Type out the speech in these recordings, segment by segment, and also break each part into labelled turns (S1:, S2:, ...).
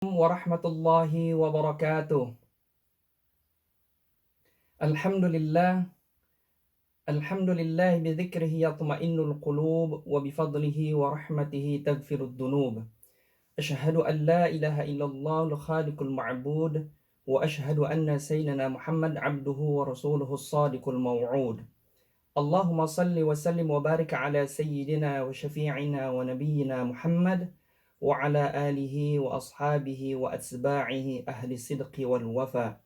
S1: Warahmatullahi wabarakatuh. Alhamdulillah, alhamdulillah bidzikrihi yatma'innul qulub wa bifadlihi wa rahmatihi taghfirud dunub. Asyhadu an la ilaha illallah al-khaliqul ma'bud wa asyhadu anna sayyidina Muhammad abduhu wa rasuluhu as-sadiqul maw'ud. Allahumma salli wa sallim wa barik ala sayyidina wa syafi'ina wa nabiyyina Muhammad wa ala alihi wa ashabihi wa atba'ihi ahli sidqi wal wafa.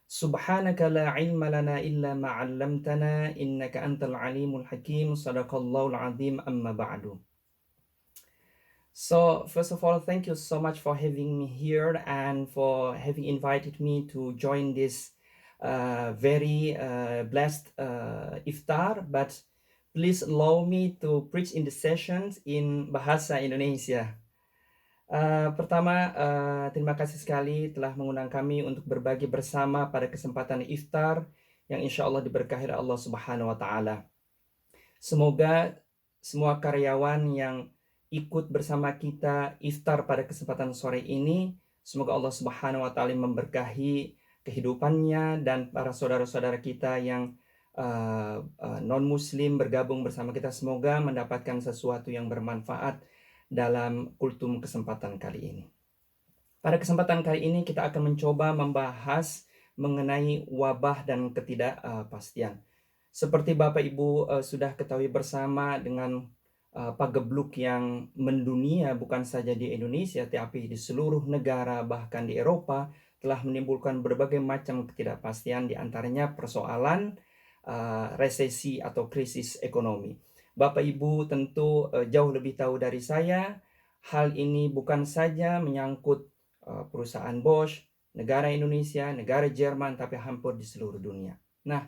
S1: Subhanaka la ilma lana illa ma 'allamtana innaka antal alimul hakim. Sadaqallahul azim, amma ba'du. So first of all, thank you so much for having me here and for having invited me to join this very blessed iftar. But please allow me to preach in the sessions in Bahasa Indonesia. Pertama, terima kasih sekali telah mengundang kami untuk berbagi bersama pada kesempatan iftar yang insya Allah diberkahi oleh Allah Subhanahu wa Ta'ala. Semoga semua karyawan yang ikut bersama kita iftar pada kesempatan sore ini, semoga Allah Subhanahu wa Ta'ala memberkahi kehidupannya, dan para saudara-saudara kita yang non-muslim bergabung bersama kita, semoga mendapatkan sesuatu yang bermanfaat dalam kultum kesempatan kali ini. Pada kesempatan kali ini kita akan mencoba membahas mengenai wabah dan ketidakpastian. Seperti Bapak Ibu sudah ketahui bersama, dengan pagebluk yang mendunia bukan saja di Indonesia tapi di seluruh negara, bahkan di Eropa, telah menimbulkan berbagai macam ketidakpastian, di antaranya persoalan resesi atau krisis ekonomi. Bapak Ibu tentu jauh lebih tahu dari saya, hal ini bukan saja menyangkut perusahaan Bosch, negara Indonesia, negara Jerman, tapi hampir di seluruh dunia. Nah,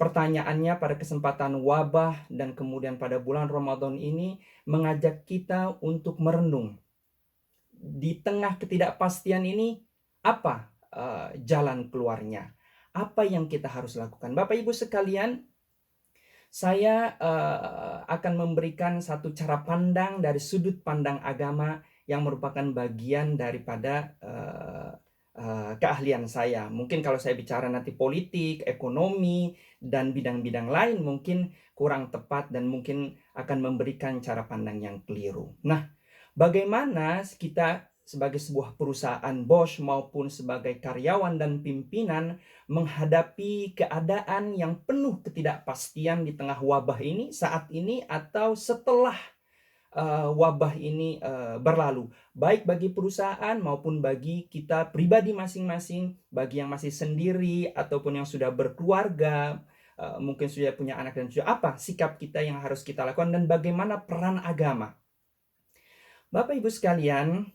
S1: pertanyaannya pada kesempatan wabah dan kemudian pada bulan Ramadan ini mengajak kita untuk merenung. Di tengah ketidakpastian ini, apa jalan keluarnya? Apa yang kita harus lakukan? Bapak Ibu sekalian, saya akan memberikan satu cara pandang dari sudut pandang agama yang merupakan bagian daripada keahlian saya. Mungkin kalau saya bicara nanti politik, ekonomi, dan bidang-bidang lain mungkin kurang tepat dan mungkin akan memberikan cara pandang yang keliru. Nah, bagaimana kita sebagai sebuah perusahaan Bosch maupun sebagai karyawan dan pimpinan menghadapi keadaan yang penuh ketidakpastian di tengah wabah ini, saat ini atau setelah wabah ini berlalu, baik bagi perusahaan maupun bagi kita pribadi masing-masing, bagi yang masih sendiri ataupun yang sudah berkeluarga, mungkin sudah punya anak, dan sudah apa sikap kita yang harus kita lakukan, dan bagaimana peran agama. Bapak Ibu sekalian,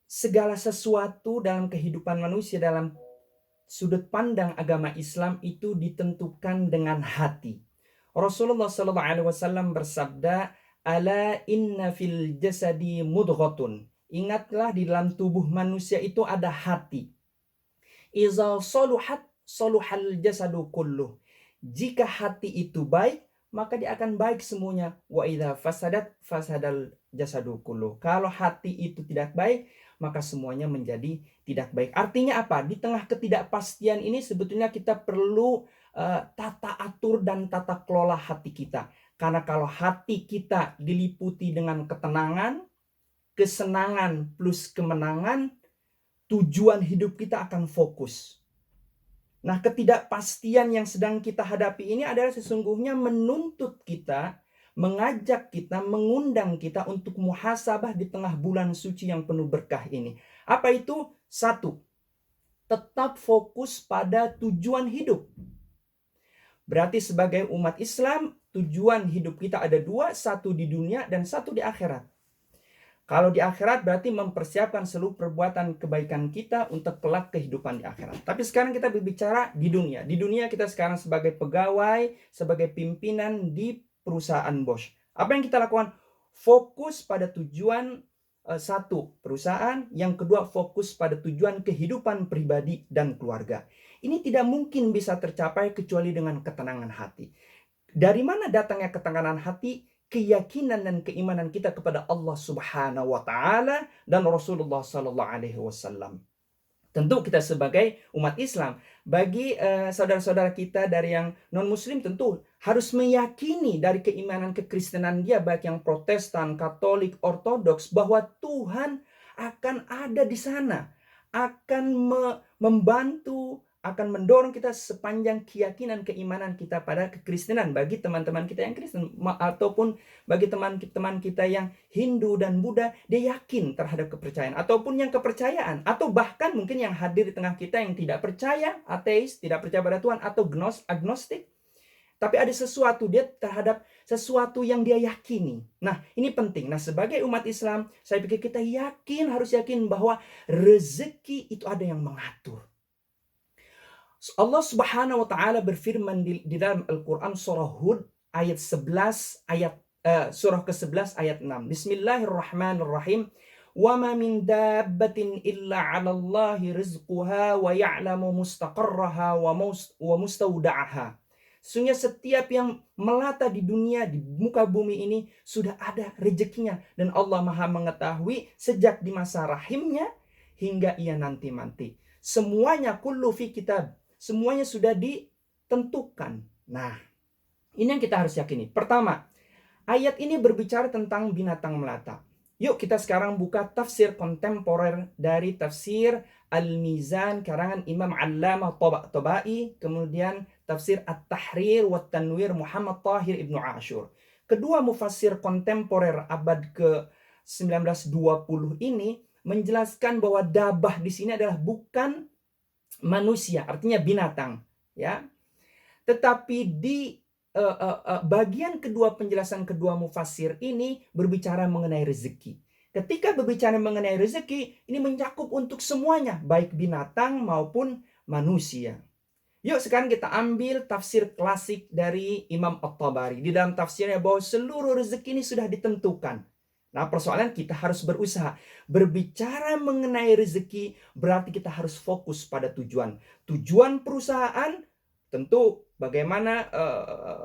S1: segala sesuatu dalam kehidupan manusia dalam sudut pandang agama Islam itu ditentukan dengan hati. Rasulullah SAW bersabda, "Ala inna fil jasadi mudghatun." Ingatlah, di dalam tubuh manusia itu ada hati. Iza saluhat saluhal jasadu kulluh. Jika hati itu baik, maka dia akan baik semuanya. Wa idza fasadat fasadal jasadu kulluh. Kalau hati itu tidak baik, maka semuanya menjadi tidak baik. Artinya apa? Di tengah ketidakpastian ini sebetulnya kita perlu tata atur dan tata kelola hati kita. Karena kalau hati kita diliputi dengan ketenangan, kesenangan plus kemenangan, tujuan hidup kita akan fokus. Nah, ketidakpastian yang sedang kita hadapi ini adalah sesungguhnya menuntut kita, mengajak kita, mengundang kita untuk muhasabah di tengah bulan suci yang penuh berkah ini. Apa itu? Satu, tetap fokus pada tujuan hidup. Berarti sebagai umat Islam, tujuan hidup kita ada dua, satu di dunia dan satu di akhirat. Kalau di akhirat berarti mempersiapkan seluruh perbuatan kebaikan kita untuk kelak kehidupan di akhirat. Tapi sekarang kita berbicara di dunia. Di dunia kita sekarang sebagai pegawai, sebagai pimpinan di perusahaan Bosch. Apa yang kita lakukan? Fokus pada tujuan satu, perusahaan. Yang kedua, fokus pada tujuan kehidupan pribadi dan keluarga. Ini tidak mungkin bisa tercapai kecuali dengan ketenangan hati. Dari mana datangnya ketenangan hati? keyakinan dan keimanan kita kepada Allah Subhanahu wa taala dan Rasulullah sallallahu alaihi wasallam. Tentu kita sebagai umat Islam, bagi saudara-saudara kita dari yang non-muslim tentu harus meyakini dari keimanan kekristenan dia, baik yang Protestan, Katolik, Ortodoks, bahwa Tuhan akan ada di sana, akan membantu, akan mendorong kita sepanjang keyakinan keimanan kita pada kekristenan. Bagi teman-teman kita yang Kristen ataupun bagi teman-teman kita yang Hindu dan Buddha, dia yakin terhadap kepercayaan ataupun yang kepercayaan, atau bahkan mungkin yang hadir di tengah kita yang tidak percaya, ateis, tidak percaya pada Tuhan atau agnostik. Tapi ada sesuatu dia terhadap sesuatu yang dia yakini. Nah, ini penting. Nah, sebagai umat Islam, saya pikir kita harus yakin bahwa rezeki itu ada yang mengatur. Allah Subhanahu wa taala berfirman di dalam Al-Qur'an surah Hud ayat 11 surah ke-11 ayat 6. Bismillahirrahmanirrahim. Wa ma min dabbatin illa 'ala Allahi rizquha wa ya'lamu mustaqarraha wa mustawda'aha. Sesungguhnya setiap yang melata di dunia, di muka bumi ini sudah ada rezekinya, dan Allah Maha mengetahui sejak di masa rahimnya hingga ia nanti-nanti. Semuanya kullu fi kitab. Semuanya sudah ditentukan. Nah, ini yang kita harus yakini. Pertama, ayat ini berbicara tentang binatang melata. Yuk kita sekarang buka tafsir kontemporer dari tafsir Al-Mizan karangan Imam Allamah Tabai, kemudian tafsir At-Tahrir wa Tanwir Muhammad Tahir Ibnu Ashur. Kedua mufassir kontemporer abad ke-1920 ini menjelaskan bahwa dabah di sini adalah bukan manusia, artinya binatang, ya. Tetapi di bagian kedua penjelasan kedua mufassir ini berbicara mengenai rezeki. Ketika berbicara mengenai rezeki, ini mencakup untuk semuanya, baik binatang maupun manusia. Yuk sekarang kita ambil tafsir klasik dari Imam At-Tabari. Di dalam tafsirnya bahwa seluruh rezeki ini sudah ditentukan. Nah, persoalan kita harus berusaha. Berbicara mengenai rezeki berarti kita harus fokus pada tujuan. Tujuan perusahaan tentu bagaimana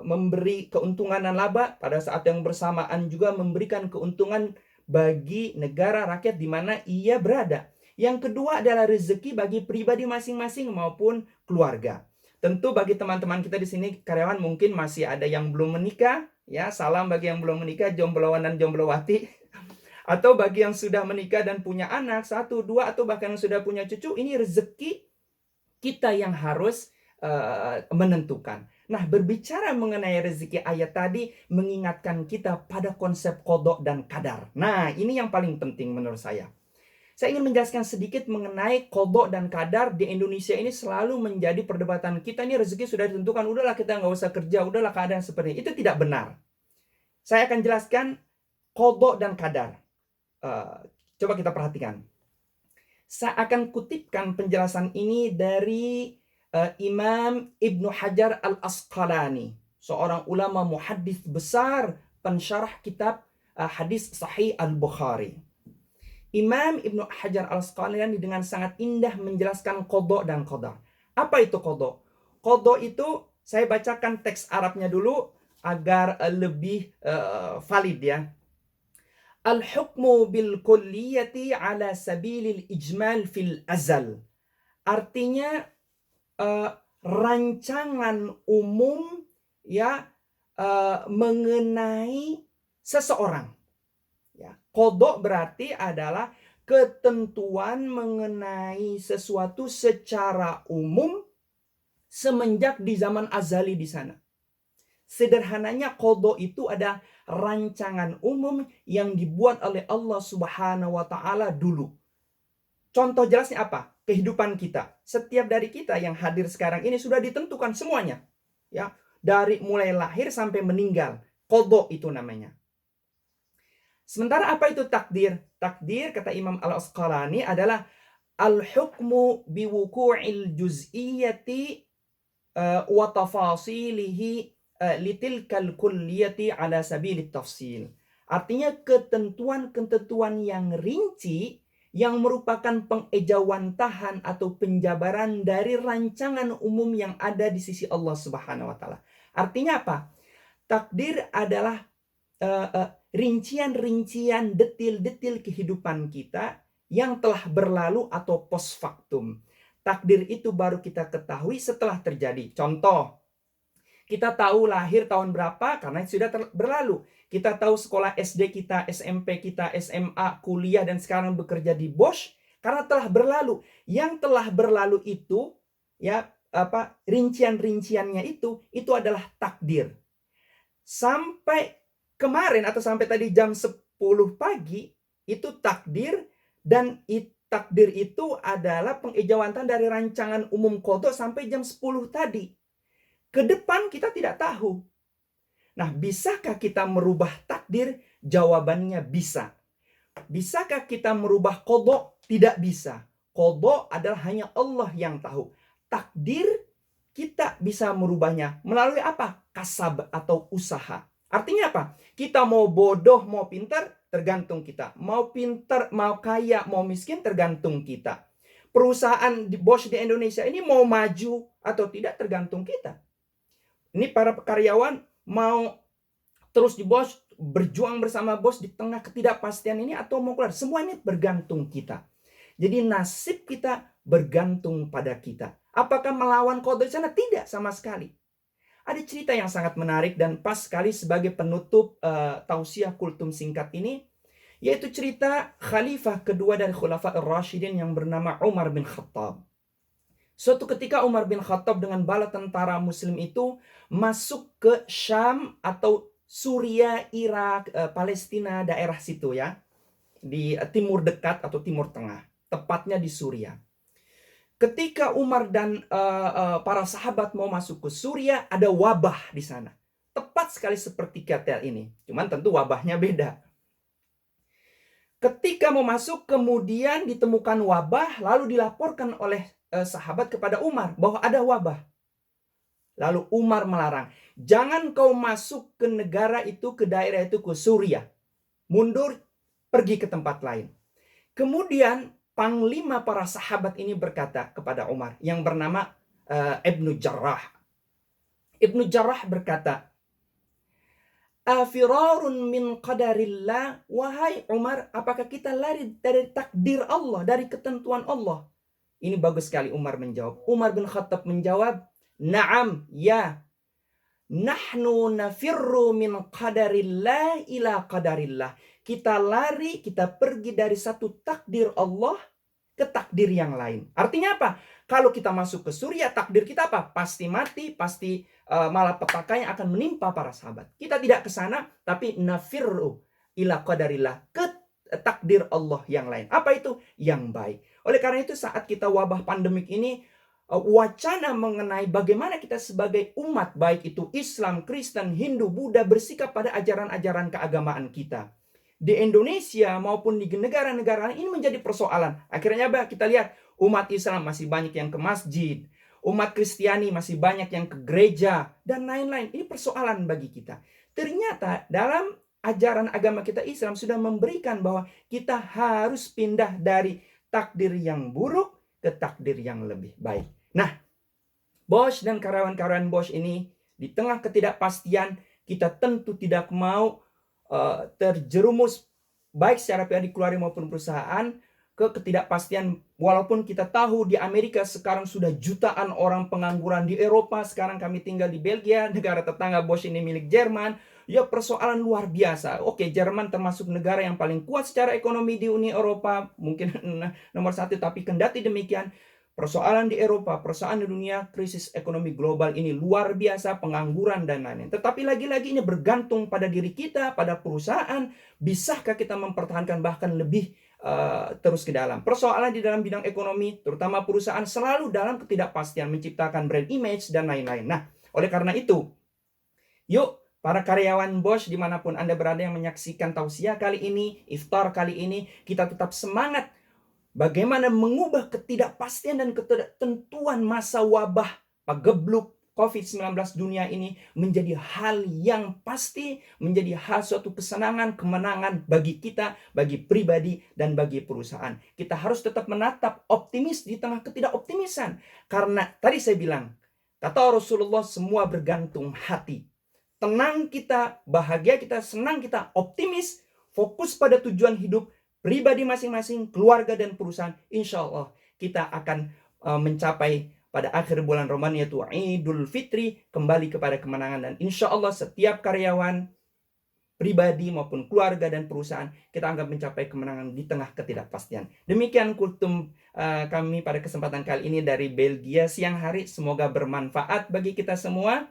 S1: memberi keuntungan dan laba, pada saat yang bersamaan juga memberikan keuntungan bagi negara rakyat di mana ia berada. Yang kedua adalah rezeki bagi pribadi masing-masing maupun keluarga. Tentu bagi teman-teman kita di sini karyawan mungkin masih ada yang belum menikah, ya, salam bagi yang belum menikah, jombloan dan jomblowati. Atau bagi yang sudah menikah dan punya anak, 1, 2, atau bahkan yang sudah punya cucu, ini rezeki kita yang harus menentukan. Nah, berbicara mengenai rezeki, ayat tadi mengingatkan kita pada konsep qada dan qadar. Nah, ini yang paling penting menurut saya. Saya ingin menjelaskan sedikit mengenai qada dan qadar. Di Indonesia ini selalu menjadi perdebatan kita, ini rezeki sudah ditentukan, udahlah kita nggak usah kerja, udahlah keadaan seperti ini. Itu tidak benar. Saya akan jelaskan qada dan qadar. Coba kita perhatikan. Saya akan kutipkan penjelasan ini dari Imam Ibnu Hajar Al-Asqalani, seorang ulama muhaddits besar, pensyarah kitab hadis Sahih Al-Bukhari. Imam Ibnu Hajar Al-Asqalani dengan sangat indah menjelaskan qada dan qadar. Apa itu qada? Qada itu, saya bacakan teks Arabnya dulu agar lebih valid, ya. Al-hukmu bil kulliyati ala sabilil ijmal fil azal. Artinya rancangan umum, ya, mengenai seseorang. Ya, qada berarti adalah ketentuan mengenai sesuatu secara umum semenjak di zaman azali di sana. Sederhananya qada itu ada rancangan umum yang dibuat oleh Allah Subhanahu wa taala dulu. Contoh jelasnya apa? Kehidupan kita. Setiap dari kita yang hadir sekarang ini sudah ditentukan semuanya. Ya, dari mulai lahir sampai meninggal. Qada itu namanya. Sementara apa itu takdir? Takdir, kata Imam Al-Asqalani, adalah al-hukmu biwuku'il juz'iyyati wa tafasilihi litilkal kulliyati ala sabilit tafsil. Artinya ketentuan-ketentuan yang rinci yang merupakan pengejawantahan atau penjabaran dari rancangan umum yang ada di sisi Allah Subhanahu wa taala. Artinya apa? Takdir adalah rincian-rincian, detil-detil kehidupan kita yang telah berlalu atau post factum. Takdir itu baru kita ketahui setelah terjadi. Contoh, kita tahu lahir tahun berapa karena sudah berlalu. Kita tahu sekolah SD kita, SMP kita, SMA, kuliah, dan sekarang bekerja di Bosch karena telah berlalu. Yang telah berlalu itu, ya, rincian-rinciannya itu adalah takdir. Sampai kemarin atau sampai tadi jam 10 pagi itu takdir, dan takdir itu adalah pengejauhan dari rancangan umum qadha sampai jam 10 tadi. Ke depan kita tidak tahu. Nah, bisakah kita merubah takdir? Jawabannya bisa. Bisakah kita merubah qadha? Tidak bisa. Qadha adalah hanya Allah yang tahu. Takdir kita bisa merubahnya melalui apa? Kasab atau usaha. Artinya apa? Kita mau bodoh, mau pintar, tergantung kita. Mau pintar, mau kaya, mau miskin, tergantung kita. Perusahaan di Bosch di Indonesia ini mau maju atau tidak, tergantung kita. Ini para karyawan mau terus di Bosch, berjuang bersama bos di tengah ketidakpastian ini, atau mau keluar. Semua ini bergantung kita. Jadi nasib kita bergantung pada kita. Apakah melawan qadha di sana? Tidak, sama sekali. Ada cerita yang sangat menarik dan pas sekali sebagai penutup tausiah kultum singkat ini, yaitu cerita khalifah kedua dari Khulafa ar-Rasyidin yang bernama Umar bin Khattab. Suatu ketika Umar bin Khattab dengan bala tentara muslim itu masuk ke Syam atau Suria, Irak, Palestina, daerah situ ya. Di timur dekat atau timur tengah, tepatnya di Suria. Ketika Umar dan para sahabat mau masuk ke Suria, ada wabah di sana. Tepat sekali seperti Ketel ini. Cuman tentu wabahnya beda. Ketika mau masuk, kemudian ditemukan wabah, lalu dilaporkan oleh sahabat kepada Umar bahwa ada wabah. Lalu Umar melarang, jangan kau masuk ke negara itu, ke daerah itu, ke Suria. Mundur, pergi ke tempat lain. Kemudian panglima para sahabat ini berkata kepada Umar, yang bernama Ibnu Jarrah. Ibnu Jarrah berkata, afirarun min qadarillah, wahai Umar, apakah kita lari dari takdir Allah, dari ketentuan Allah? Ini bagus sekali Umar menjawab. Umar bin Khattab menjawab, na'am, ya. Nahnu nafirru min qadarillah ila qadarillah. Kita lari, kita pergi dari satu takdir Allah ke takdir yang lain. Artinya apa? Kalau kita masuk ke Suria, takdir kita apa? Pasti mati, pasti malapetaka yang akan menimpa para sahabat. Kita tidak ke sana, tapi nafirru ila qadarillah, ke takdir Allah yang lain. Apa itu? Yang baik. Oleh karena itu saat kita wabah pandemik ini, wacana mengenai bagaimana kita sebagai umat, baik itu Islam, Kristen, Hindu, Buddha, bersikap pada ajaran-ajaran keagamaan kita. Di Indonesia maupun di negara-negara lain ini menjadi persoalan. Akhirnya kita lihat umat Islam masih banyak yang ke masjid, umat Kristiani masih banyak yang ke gereja, dan lain-lain. Ini persoalan bagi kita. Ternyata dalam ajaran agama kita Islam sudah memberikan bahwa kita harus pindah dari takdir yang buruk ke takdir yang lebih baik. Nah, Bosch dan karyawan-karyawan Bosch ini di tengah ketidakpastian, kita tentu tidak mau terjerumus baik secara pribadi, keluarga maupun perusahaan ke ketidakpastian. Walaupun kita tahu di Amerika sekarang sudah jutaan orang pengangguran, di Eropa sekarang kami tinggal di Belgia, negara tetangga Bosch ini milik Jerman. Ya, persoalan luar biasa. Oke, Jerman termasuk negara yang paling kuat secara ekonomi di Uni Eropa, mungkin nomor 1, tapi kendati demikian, persoalan di Eropa, persoalan di dunia, krisis ekonomi global ini luar biasa, pengangguran dan lain-lain. Tetapi lagi-lagi ini bergantung pada diri kita, pada perusahaan. Bisakah kita mempertahankan bahkan lebih terus ke dalam? Persoalan di dalam bidang ekonomi, terutama perusahaan, selalu dalam ketidakpastian, menciptakan brand image dan lain-lain. Nah, oleh karena itu, yuk para karyawan Bosch dimanapun Anda berada yang menyaksikan tausiah kali ini, iftar kali ini, kita tetap semangat bagaimana mengubah ketidakpastian dan ketidaktentuan masa wabah pagebluk COVID-19 dunia ini menjadi hal yang pasti, menjadi hal suatu kesenangan, kemenangan bagi kita, bagi pribadi, dan bagi perusahaan. Kita harus tetap menatap optimis di tengah ketidakoptimisan. Karena tadi saya bilang, kata Rasulullah, semua bergantung hati. tenang kita, bahagia kita, senang kita, optimis, fokus pada tujuan hidup pribadi masing-masing, keluarga dan perusahaan, insya Allah kita akan mencapai pada akhir bulan Ramadan yaitu Idul Fitri, kembali kepada kemenangan. Dan insya Allah setiap karyawan pribadi maupun keluarga dan perusahaan kita anggap mencapai kemenangan di tengah ketidakpastian. Demikian kultum kami pada kesempatan kali ini dari Belgia siang hari. Semoga bermanfaat bagi kita semua.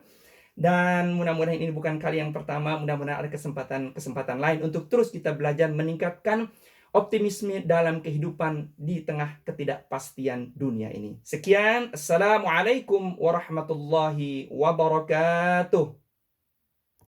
S1: Dan mudah-mudahan ini bukan kali yang pertama. Mudah-mudahan ada kesempatan lain untuk terus kita belajar meningkatkan optimisme dalam kehidupan di tengah ketidakpastian dunia ini. Sekian. Assalamualaikum warahmatullahi wabarakatuh.